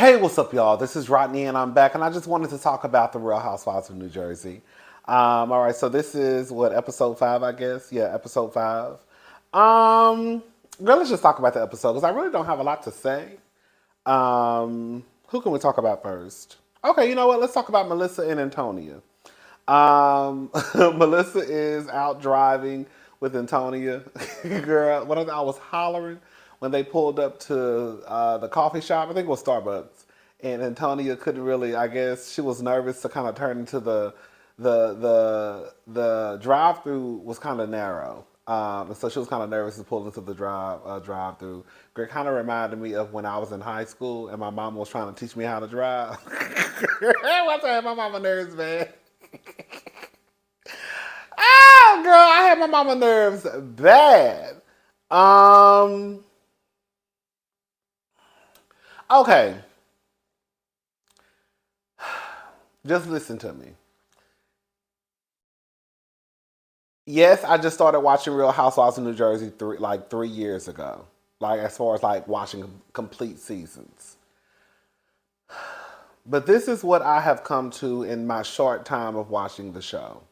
Hey, what's up, y'all? This is Rodney, and I'm back, and I just wanted to talk about the Real Housewives of New Jersey. All right, so this is what episode 5, I guess. Yeah, episode 5. Girl, let's just talk about the episode because I really don't have a lot to say. Who can we talk about first? Okay, you know what? Let's talk about Melissa and Antonia. Melissa is out driving with Antonia. Girl, when I was hollering when they pulled up to the coffee shop. I think it was Starbucks. And Antonia couldn't really. I guess she was nervous to kind of turn into the drive through was kind of narrow. And so she was kind of nervous to pull into the drive through. It kind of reminded me of when I was in high school and my mom was trying to teach me how to drive. One time my mama nerves, man. Oh, girl, I had my mama nerves bad. Okay, just listen to me. Yes, I just started watching Real Housewives of New Jersey 3 years ago. Like as far as like watching complete seasons. But this is what I have come to in my short time of watching the show.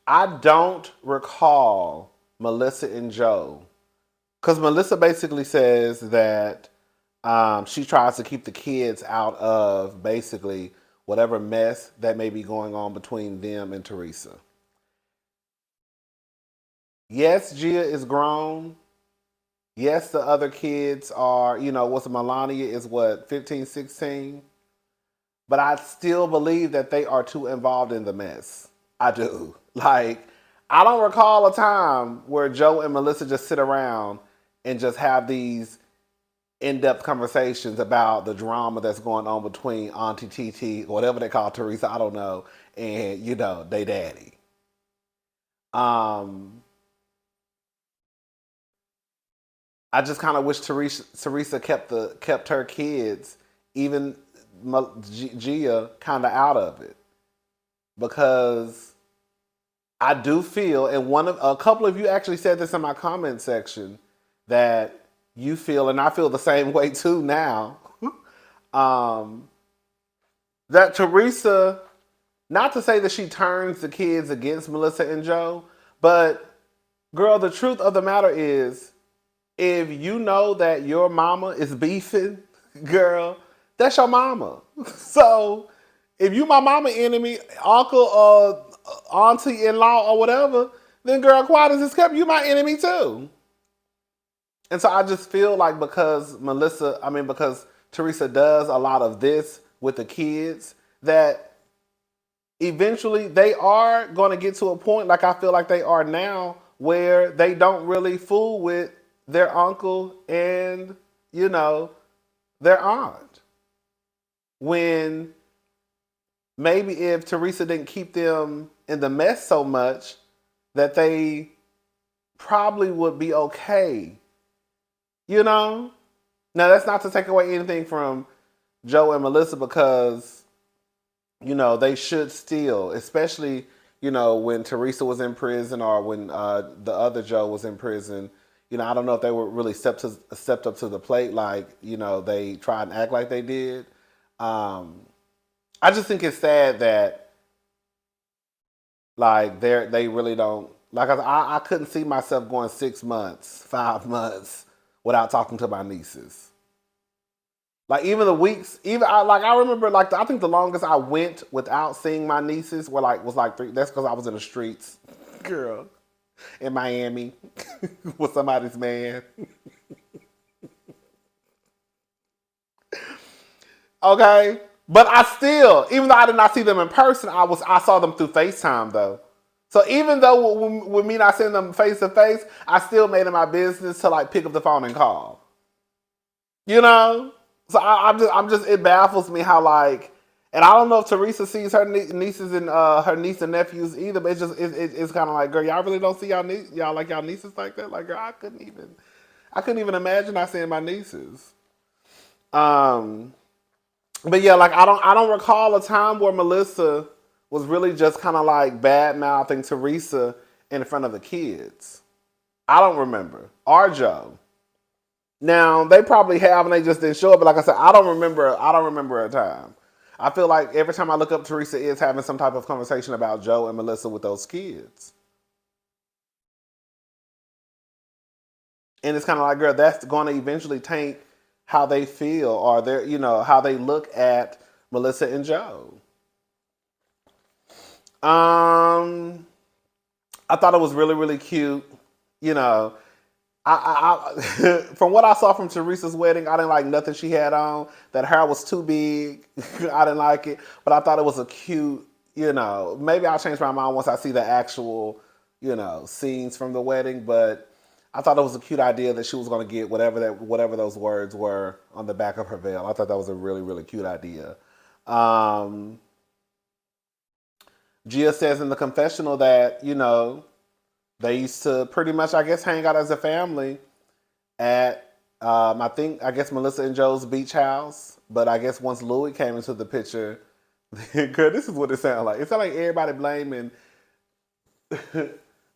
I don't recall Melissa and Joe because Melissa basically says that she tries to keep the kids out of basically whatever mess that may be going on between them and Teresa. Yes, Gia is grown. Yes, the other kids are, what's Melania is what, 15, 16. But I still believe that they are too involved in the mess. I do. Like, I don't recall a time where Joe and Melissa just sit around and just have these in-depth conversations about the drama that's going on between Auntie TT, whatever they call Teresa, I don't know, and they daddy. Um, I just kind of wish Teresa kept her kids, even Gia, kind of out of it because I do feel, and a couple of you actually said this in my comment section that you feel, and I feel the same way too now. um, that Teresa, not to say that she turns the kids against Melissa and Joe, but girl, the truth of the matter is, if you know that your mama is beefing, girl, that's your mama. So if you my mama enemy, uncle or auntie in law or whatever, then girl, quiet as it's kept, you my enemy too. And so I just feel like because Teresa does a lot of this with the kids, that eventually they are going to get to a point, like I feel like they are now, where they don't really fool with their uncle and, their aunt. When maybe if Teresa didn't keep them in the mess so much, that they probably would be okay. Now that's not to take away anything from Joe and Melissa because, they should still, especially, when Teresa was in prison or when the other Joe was in prison. I don't know if they were really stepped up to the plate like, they tried and act like they did. I just think it's sad that like they really don't like I couldn't see myself going 6 months, 5 months without talking to my nieces. Like even the weeks, even I remember I think the longest I went without seeing my nieces was like 3. That's because I was in the streets, girl, in Miami with somebody's man. Okay, but I still, even though I did not see them in person, I saw them through FaceTime though. So even though with me not seeing them face to face, I still made it my business to like pick up the phone and call. So I'm just it baffles me how like, and I don't know if Teresa sees her nieces and her niece and nephews either, but it's kind of like, girl, y'all really don't see y'all like y'all nieces like that. Like, girl, I couldn't even imagine not seeing my nieces. Um, but yeah, like I don't recall a time where Melissa was really just kind of like bad mouthing Teresa in front of the kids. I don't remember. Or Joe. Now they probably have, and they just didn't show it. But like I said, I don't remember. I don't remember a time. I feel like every time I look up, Teresa is having some type of conversation about Joe and Melissa with those kids, and it's kind of like, girl, that's going to eventually taint how they feel or their, how they look at Melissa and Joe. Um, I thought it was really, really cute. You know, from what I saw from Teresa's wedding, I didn't like nothing she had on. That hair was too big. I didn't like it, but I thought it was a cute. Maybe I'll change my mind once I see the actual, scenes from the wedding. But I thought it was a cute idea that she was going to get whatever those words were on the back of her veil. I thought that was a really, really cute idea. Um, Gia says in the confessional that they used to pretty much, I guess, hang out as a family at, I guess, Melissa and Joe's beach house. But I guess once Louis came into the picture, girl, this is what it sounded like. It sounded like everybody blaming.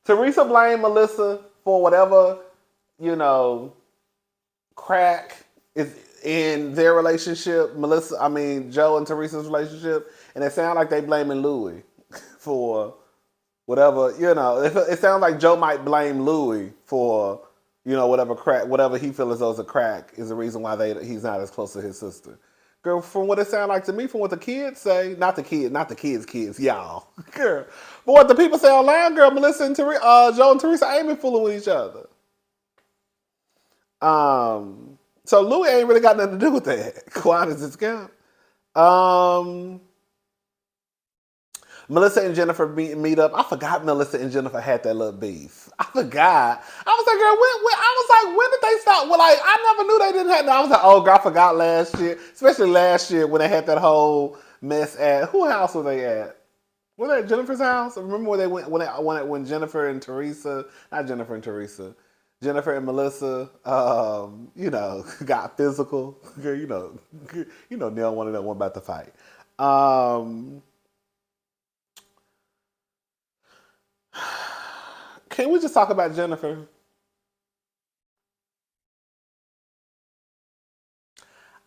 Teresa blamed Melissa for whatever, crack is in their relationship. Joe and Teresa's relationship. And it sounded like they blaming Louis for whatever, it sounds like Joe might blame Louis for, whatever he feels as though is a crack is the reason why he's not as close to his sister. Girl, from what it sounds like to me, from what the kids say, not the kids, y'all. Girl. But what the people say online, girl, Melissa and Joe and Teresa ain't been fooling with each other. So Louis ain't really got nothing to do with that. Quiet as it's kept. Melissa and Jennifer meet up. I forgot Melissa and Jennifer had that little beef. I forgot. I was like, girl, when did they stop? Well, like, I never knew they didn't have that. I was like, oh, girl, I forgot last year. Especially last year when they had that whole mess at, whose house were they at? Were they at Jennifer's house? Remember where they went, when Jennifer and Teresa, not Jennifer and Teresa, Jennifer and Melissa, got physical. Girl, Neil wanted that one about to fight. Can we just talk about Jennifer?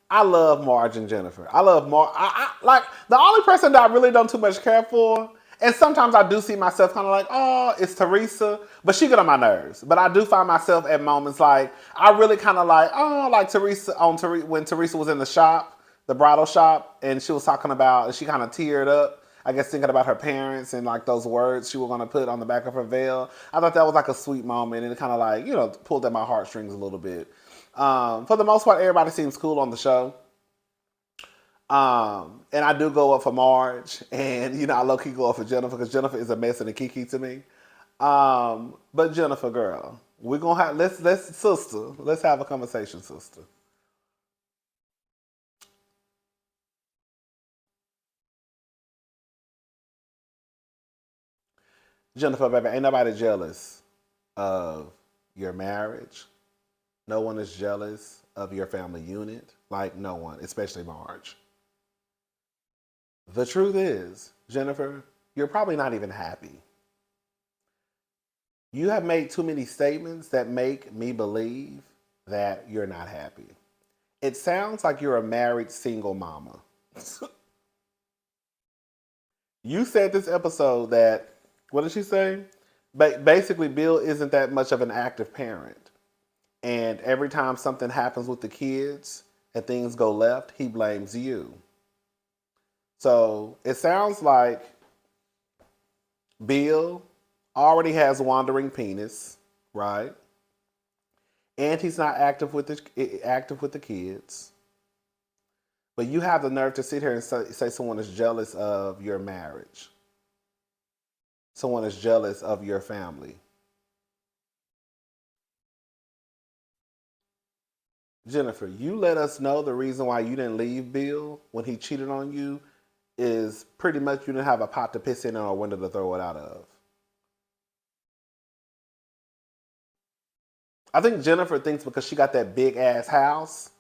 I love Marge and Jennifer. I love Marge. Like the only person that I really don't too much care for, and sometimes I do see myself kind of like, oh, it's Teresa, but she get on my nerves. But I do find myself at moments like I really kind of like, oh, like when Teresa was in the shop, the bridal shop, and she was talking about, and she kind of teared up. I guess thinking about her parents and like those words she was gonna put on the back of her veil. I thought that was like a sweet moment, and it kind of like pulled at my heartstrings a little bit. For the most part, everybody seems cool on the show. And I do go up for Marge, and I low key go up for Jennifer because Jennifer is a mess and a kiki to me. But Jennifer, girl, we're gonna have let's have a conversation, sister. Jennifer, baby, ain't nobody jealous of your marriage. No one is jealous of your family unit. Like, no one, especially Marge. The truth is, Jennifer, you're probably not even happy. You have made too many statements that make me believe that you're not happy. It sounds like you're a married single mama. You said this episode that, what did she say? Basically, Bill isn't that much of an active parent. And every time something happens with the kids and things go left, he blames you. So it sounds like Bill already has wandering penis, right? And he's not active with the kids. But you have the nerve to sit here and say someone is jealous of your marriage. Someone is jealous of your family. Jennifer, you let us know the reason why you didn't leave Bill when he cheated on you is pretty much you didn't have a pot to piss in or a window to throw it out of. I think Jennifer thinks because she got that big ass house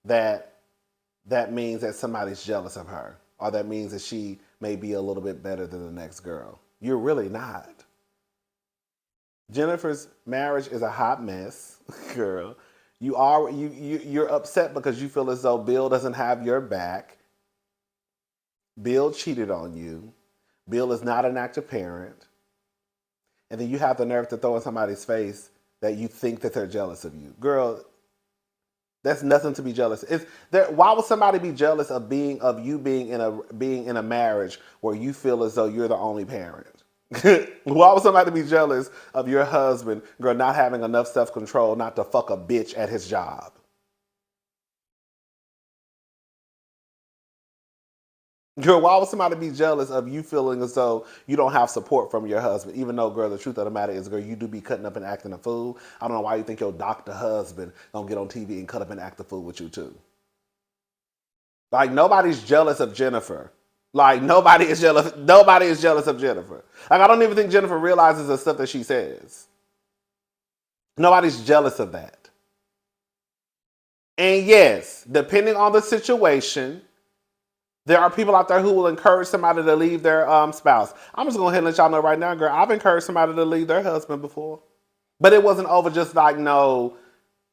that that means that somebody's jealous of her, or that means that she may be a little bit better than the next girl. You're really not. Jennifer's marriage is a hot mess, girl. You're upset because you feel as though Bill doesn't have your back. Bill cheated on you. Bill is not an active parent. And then you have the nerve to throw in somebody's face that you think that they're jealous of you. Girl, that's nothing to be jealous. Why would somebody be jealous of you being in a marriage where you feel as though you're the only parent? Why would somebody be jealous of your husband, girl, not having enough self-control not to fuck a bitch at his job? Girl, why would somebody be jealous of you feeling as though you don't have support from your husband? Even though, girl, the truth of the matter is, girl, you do be cutting up and acting a fool. I don't know why you think your doctor husband gonna get on TV and cut up and act a fool with you too. Like nobody's jealous of Jennifer. Like nobody is jealous. Nobody is jealous of Jennifer. Like I don't even think Jennifer realizes the stuff that she says. Nobody's jealous of that. And yes, depending on the situation, there are people out there who will encourage somebody to leave their spouse. I'm just going to go ahead and let y'all know right now, girl, I've encouraged somebody to leave their husband before. But it wasn't over just like, no,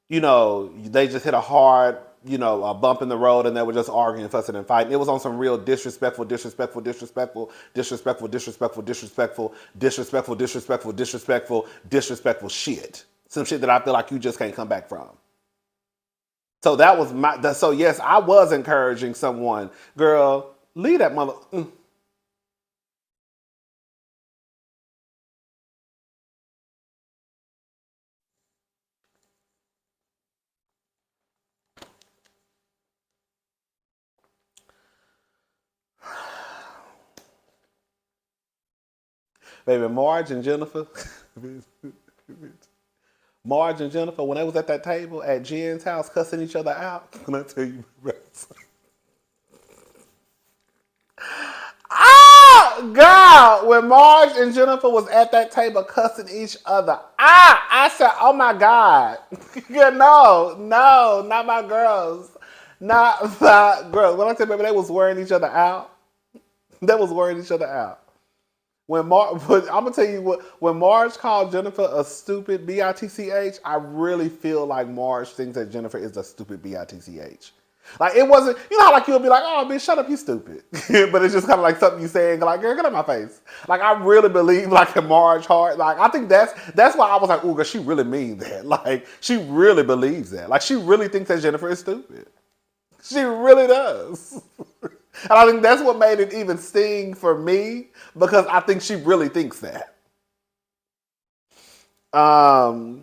they just hit a hard, a bump in the road and they were just arguing, fussing and fighting. It was on some real disrespectful shit. Some shit that I feel like you just can't come back from. So that was so yes, I was encouraging someone, girl, leave that mother. Baby, Marge and Jennifer, when they was at that table at Jen's house cussing each other out, can I tell you? Oh, God, when Marge and Jennifer was at that table cussing each other out, I said, oh my God. Yeah, no, not my girls. Not my girls. When I said, baby, they was wearing each other out. They was wearing each other out. But I'm gonna tell you what. When Marge called Jennifer a stupid bitch, I really feel like Marge thinks that Jennifer is a stupid bitch. Like it wasn't. You know how like you'll be like, oh bitch, shut up, you stupid. But it's just kind of like something you say and like, girl, get out my face. Like I really believe like in Marge heart. Like I think that's why I was like, ooh, girl, she really means that. Like she really believes that. Like she really thinks that Jennifer is stupid. She really does. And I think that's what made it even sting for me because I think she really thinks that. You're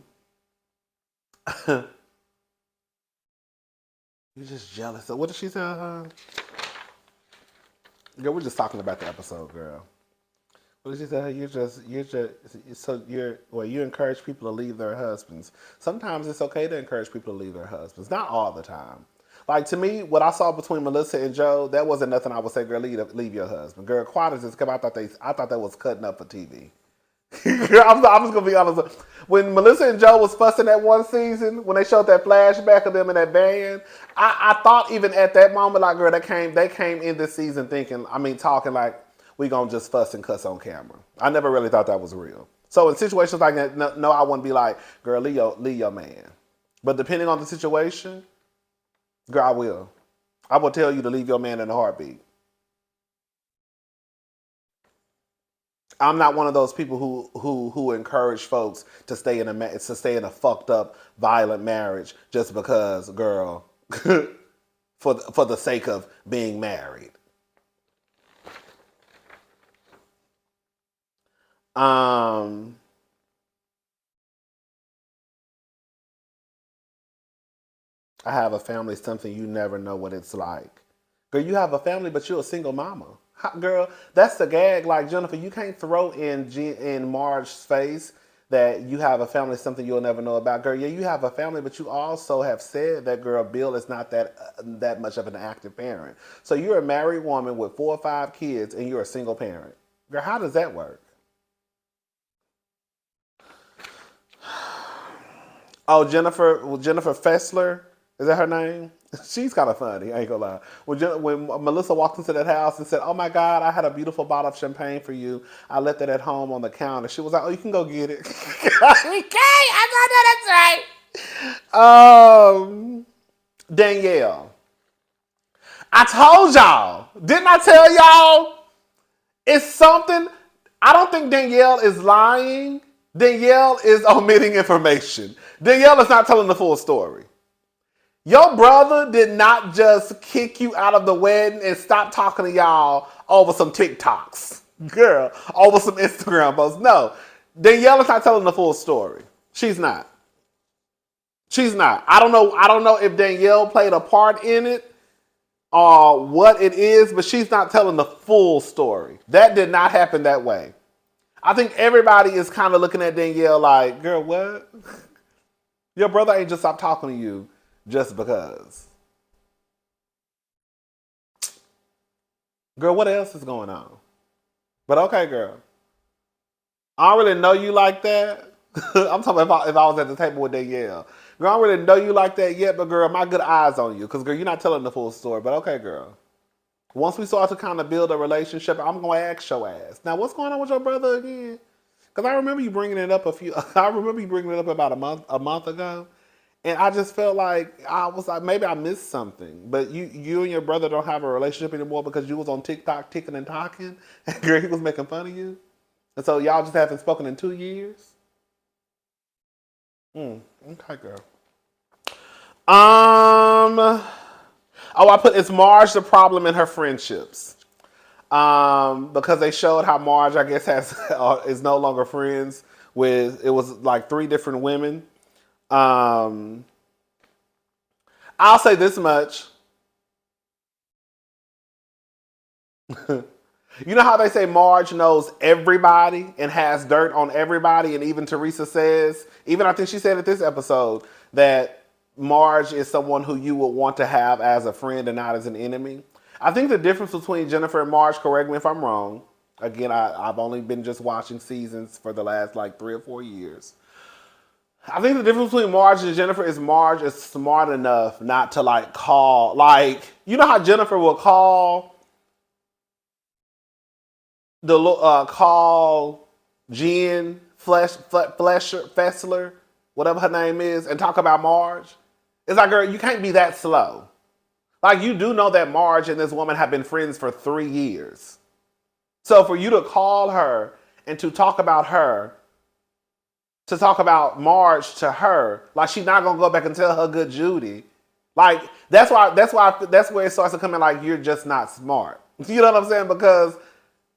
just jealous. So what did she say? Girl, we're just talking about the episode, girl. What did she say? You encourage people to leave their husbands. Sometimes it's okay to encourage people to leave their husbands. Not all the time. Like to me, what I saw between Melissa and Joe, that wasn't nothing I would say, girl, leave your husband. Girl, quiet as just come. I thought that was cutting up for TV. Girl, I'm just gonna be honest. When Melissa and Joe was fussing that one season, when they showed that flashback of them in that van, I thought even at that moment, like, girl, they came in this season talking like we gonna just fuss and cuss on camera. I never really thought that was real. So in situations like that, no, I wouldn't be like, girl, leave your man. But depending on the situation, girl, I will. I will tell you to leave your man in a heartbeat. I'm not one of those people who encourage folks to stay in a fucked up violent marriage just because, girl, for the sake of being married. I have a family, something you never know what it's like. Girl, you have a family, but you're a single mama. Girl, that's the gag. Like, Jennifer, you can't throw in Marge's face that you have a family, something you'll never know about. Girl, yeah, you have a family, but you also have said that, girl, Bill is not that much of an active parent. So you're a married woman with 4 or 5 kids, and you're a single parent. Girl, how does that work? Oh, Jennifer Fessler, is that her name? She's kind of funny, I ain't gonna lie. When Melissa walked into that house and said, oh my God, I had a beautiful bottle of champagne for you. I left it at home on the counter. She was like, oh, you can go get it. Okay, I know that's right. Danielle. I told y'all. Didn't I tell y'all? It's something. I don't think Danielle is lying. Danielle is omitting information. Danielle is not telling the full story. Your brother did not just kick you out of the wedding and stop talking to y'all over some TikToks. Girl, over some Instagram posts. No. Danielle is not telling the full story. She's not. She's not. I don't know. I don't know if Danielle played a part in it or what it is, but she's not telling the full story. That did not happen that way. I think everybody is kind of looking at Danielle like, girl, what? Your brother ain't just stopped talking to you just because. Girl, what else is going on? But okay, girl. I don't really know you like that. I'm talking about if I was at the table with Danielle. Girl, I don't really know you like that yet, but girl, my good eyes on you. Because, girl, you're not telling the full story. But okay, girl. Once we start to kind of build a relationship, I'm going to ask your ass. Now, what's going on with your brother again? Because I remember you bringing it up about a month ago. And I just felt like I was like, maybe I missed something. But you and your brother don't have a relationship anymore because you was on TikTok ticking and talking. And girl, he was making fun of you. And so y'all just haven't spoken in 2 years? Okay, girl. Oh, I put, is Marge the problem in her friendships? Because they showed how Marge, I guess, is no longer friends with, it was like 3 different women. I'll say this much. You know how they say Marge knows everybody and has dirt on everybody, and even Teresa says, even I think she said it this episode, that Marge is someone who you would want to have as a friend and not as an enemy. I think the difference between Jennifer and Marge, correct me if I'm wrong, again, I've only been just watching seasons for the last like 3 or 4 years. I think the difference between Marge and Jennifer is Marge is smart enough not to like call, like, you know how Jennifer will call call Jen Fessler, whatever her name is, and talk about Marge. It's like, girl, you can't be that slow. Like, you do know that Marge and this woman have been friends for 3 years. So for you to call her and to talk about her, to talk about Marge to her, like she's not gonna go back and tell her good Judy. Like, that's where it starts to come in like, you're just not smart. You know what I'm saying? Because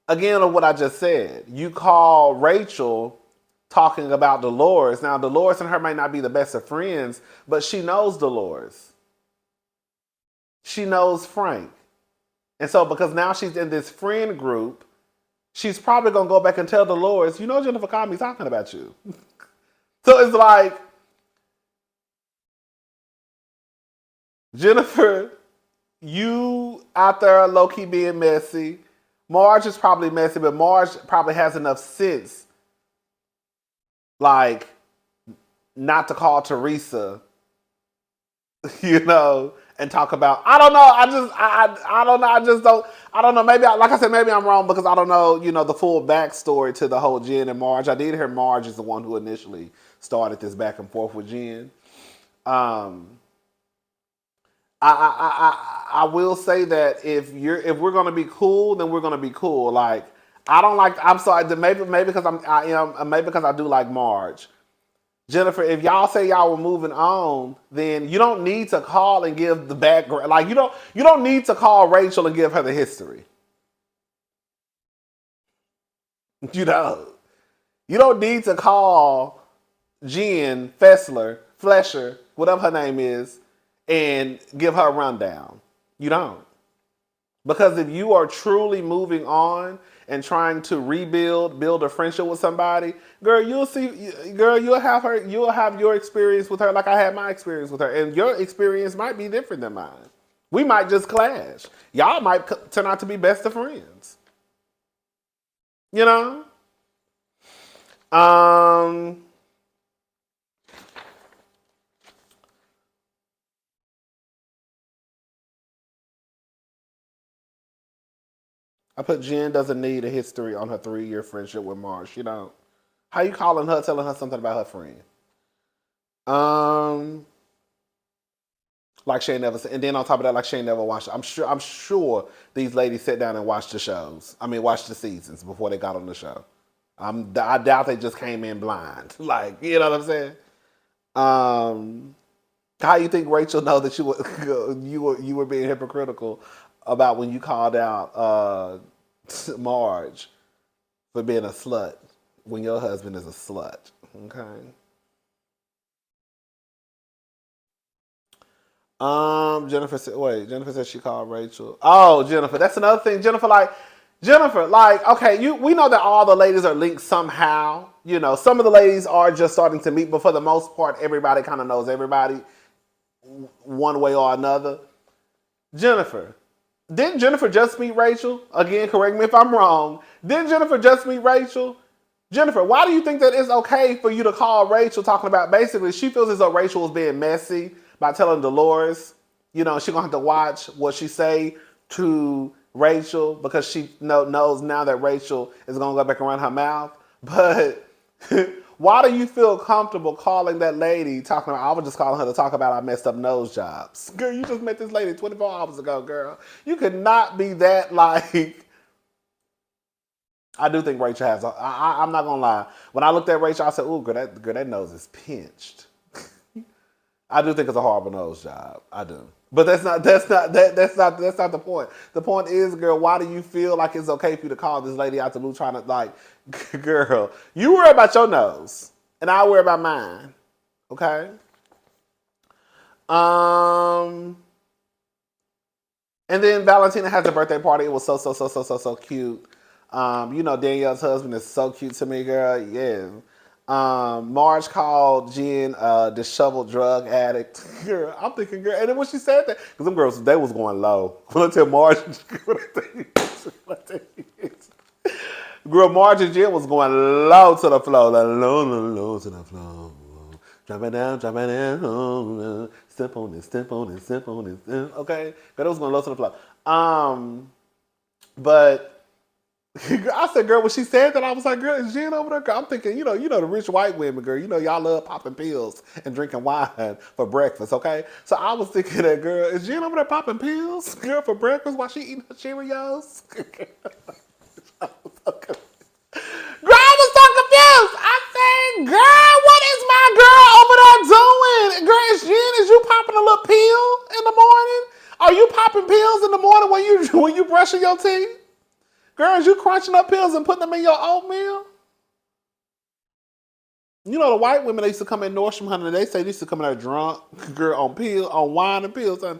again, of what I just said, you call Rachel talking about Dolores. Now, Dolores and her might not be the best of friends, but she knows Dolores. She knows Frank. And so, because now she's in this friend group, she's probably going to go back and tell Dolores, you know, Jennifer called me talking about you. So it's like, Jennifer, you out there low-key being messy. Marge is probably messy, but Marge probably has enough sense, like, not to call Teresa, you know, and talk about. I don't know. I don't know. I don't know. Maybe, like I said, maybe I'm wrong because I don't know, you know, the full backstory to the whole Jen and Marge. I did hear Marge is the one who initially started this back and forth with Jen. I will say that if we're gonna be cool, then we're gonna be cool. Like, I don't like. I'm sorry. Maybe because maybe because I do like Marge. Jennifer, if y'all say y'all were moving on, then you don't need to call and give the background. Like, you don't need to call Rachel and give her the history. You know, you don't need to call Jen Flesher, whatever her name is, and give her a rundown. You don't. Because if you are truly moving on and trying to build a friendship with somebody, girl, you'll you'll have your experience with her like I had my experience with her. And your experience might be different than mine. We might just clash. Y'all might turn out to be best of friends. You know? I put Jen doesn't need a history on her 3-year friendship with Marsh. You know, how you calling her, telling her something about her friend? Um, like she ain't never, and then on top of that, like she ain't never watched. I'm sure these ladies sat down and watched the shows. I mean, watched the seasons before they got on the show. I doubt they just came in blind. Like, you know what I'm saying? Um, how you think Rachel know that you were being hypocritical about when you called out Marge for being a slut when your husband is a slut? Okay. Jennifer said, wait, Jennifer said she called Rachel. Oh, Jennifer, that's another thing. Jennifer, like, okay, we know that all the ladies are linked somehow. You know, some of the ladies are just starting to meet, but for the most part, everybody kind of knows everybody one way or another. Jennifer, didn't Jennifer just meet Rachel? Again, correct me if I'm wrong. Didn't Jennifer just meet Rachel? Jennifer, why do you think that it's okay for you to call Rachel talking about basically she feels as though Rachel was being messy by telling Dolores, you know, she's gonna have to watch what she say to Rachel because she knows now that Rachel is gonna go back and run her mouth. But why do you feel comfortable calling that lady talking about, I was just calling her to talk about our messed up nose jobs. Girl, you just met this lady 24 hours ago, girl. You could not be that like I do think Rachel has. I'm not gonna lie. When I looked at Rachel, I said, "Ooh, girl, that nose is pinched." I do think it's a horrible nose job. I do, but that's not the point. The point is, girl, why do you feel like it's okay for you to call this lady out the blue, trying to like, girl, you worry about your nose, and I worry about mine. Okay. Um. And then Valentina has a birthday party. It was so cute. You know, Danielle's husband is so cute to me, girl. Yeah. Marge called Jen a disheveled drug addict. Girl, I'm thinking, girl. And then when she said that, because them girls, they was going low. When I tell Marge, girl, Marge and Jen was going low to the floor. Like, low to the floor. Drop it down, step on it, step on it, step on it. Okay? But it was going low to the floor. But I said, girl, when she said that, I was like, girl, is Jen over there? Girl, I'm thinking, you know the rich white women, girl. You know, y'all love popping pills and drinking wine for breakfast, okay? So I was thinking that, girl, is Jen over there popping pills, girl, for breakfast while she eating her Cheerios? Girl, I was so confused. I said, girl, what is my girl over there doing? Girl, is you popping a little pill in the morning? Are you popping pills in the morning when you brushing your teeth? Girl, is you crunching up pills and putting them in your oatmeal? You know the white women, they used to come in Nordstrom, honey. They say they used to come in there drunk, girl, on wine and pills. And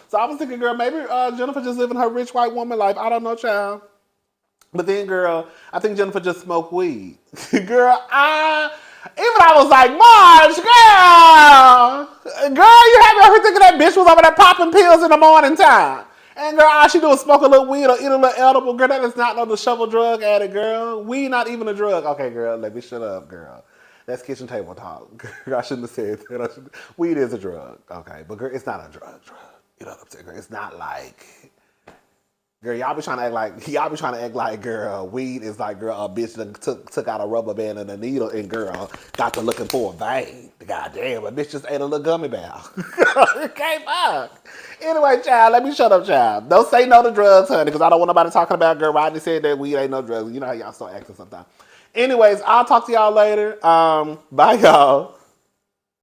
so I was thinking, girl, maybe Jennifer just living her rich white woman life. I don't know, child. But then, girl, I think Jennifer just smoked weed. Girl, I was like, Marge, girl, you had me over thinking that bitch was over there popping pills in the morning time. And girl, all she do is smoke a little weed or eat a little edible. Girl, that is not no disheveled drug addict, girl. Weed not even a drug. Okay, girl, let me shut up, girl. That's kitchen table talk. Girl, I shouldn't have said that. Weed is a drug, okay, but girl, it's not a drug. You know what I'm saying, girl? It's not like. Girl, y'all be trying to act like, girl, weed is like, girl, a bitch that took out a rubber band and a needle and girl got to looking for a vein. Goddamn, a bitch just ate a little gummy bear. Okay, fuck. Anyway, child, let me shut up, child. Don't say no to drugs, honey, because I don't want nobody talking about, girl, Rodney said that weed ain't no drugs. You know how y'all start acting sometimes. Anyways, I'll talk to y'all later. Bye, y'all.